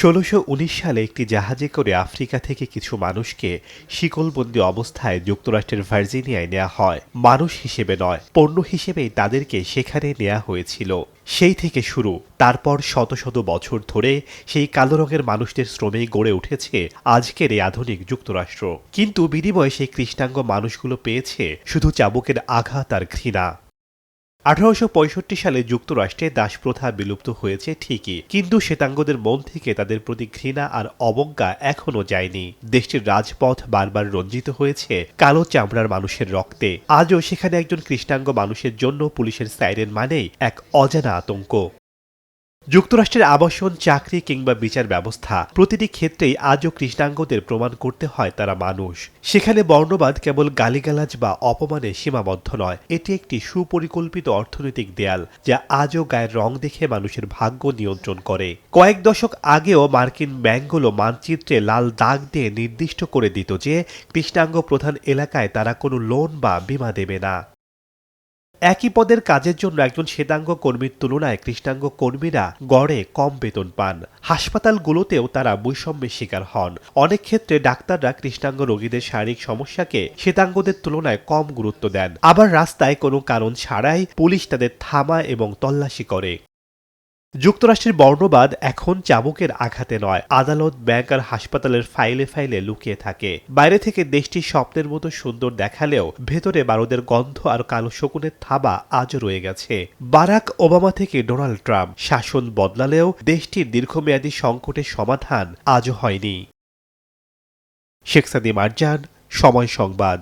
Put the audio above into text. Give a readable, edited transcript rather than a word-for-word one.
১৬১৯ সালে একটি জাহাজে করে আফ্রিকা থেকে কিছু মানুষকে শিকলবন্দি অবস্থায় যুক্তরাষ্ট্রের ভার্জিনিয়ায় নেওয়া হয়। মানুষ হিসেবে নয়, পণ্য হিসেবেই তাদেরকে সেখানে নেওয়া হয়েছিল। সেই থেকে শুরু। তারপর শত শত বছর ধরে সেই কালো রঙের মানুষদের শ্রমেই গড়ে উঠেছে আজকের এই আধুনিক যুক্তরাষ্ট্র। কিন্তু বিনিময়ে সেই কৃষ্ণাঙ্গ মানুষগুলো পেয়েছে শুধু চাবুকের আঘাত আর ঘৃণা। ১৮৬৫ সালে যুক্তরাষ্ট্রে দাসপ্রথা বিলুপ্ত হয়েছে ঠিকই, কিন্তু শ্বেতাঙ্গদের মন থেকে তাদের প্রতি ঘৃণা আর অবজ্ঞা এখনো যায়নি। দেশটির রাজপথ বারবার রঞ্জিত হয়েছে কালো চামড়ার মানুষের রক্তে। আজও সেখানে একজন কৃষ্ণাঙ্গ মানুষের জন্য পুলিশের সাইরেন মানেই এক অজানা আতঙ্ক। যুক্তরাষ্ট্রের আবাসন, চাকরি কিংবা বিচার ব্যবস্থা প্রতিটি ক্ষেত্রেই আজও কৃষ্ণাঙ্গদের প্রমাণ করতে হয় তারা মানুষ। সেখানে বর্ণবাদ কেবল গালিগালাজ বা অপমানে সীমাবদ্ধ নয়, এটি একটি সুপরিকল্পিত অর্থনৈতিক দেয়াল যা আজও গায়ের রং দেখে মানুষের ভাগ্য নিয়ন্ত্রণ করে। কয়েক দশক আগেও মার্কিন ব্যাংকগুলো মানচিত্রে লাল দাগ দিয়ে নির্দিষ্ট করে দিত যে কৃষ্ণাঙ্গ প্রধান এলাকায় তারা কোনো লোন বা বীমা দেবে না। একই পদের কাজের জন্য একজন শ্বেতাঙ্গ কর্মীর তুলনায় কৃষ্ণাঙ্গ কর্মীরা গড়ে কম বেতন পান। হাসপাতালগুলোতেও তারা বৈষম্যের শিকার হন। অনেক ক্ষেত্রে ডাক্তাররা কৃষ্ণাঙ্গ রোগীদের শারীরিক সমস্যাকে শ্বেতাঙ্গদের তুলনায় কম গুরুত্ব দেন। আবার রাস্তায় কোনো কারণ ছাড়াই পুলিশ তাদের থামায় এবং তল্লাশি করে। যুক্তরাষ্ট্রের বর্ণবাদ এখন চাবুকের আঘাতে নয়, আদালত, ব্যাংক আর হাসপাতালের ফাইলে ফাইলে লুকিয়ে থাকে। বাইরে থেকে দেশটি স্বপ্নের মতো সুন্দর দেখালেও ভেতরে বারুদের গন্ধ আর কালো শকুনের থাবা আজও রয়ে গেছে। বারাক ওবামা থেকে ডোনাল্ড ট্রাম্প, শাসন বদলালেও দেশটির দীর্ঘমেয়াদী সংকটের সমাধান আজও হয়নি। শেখ সাদি মারজান, সময় সংবাদ।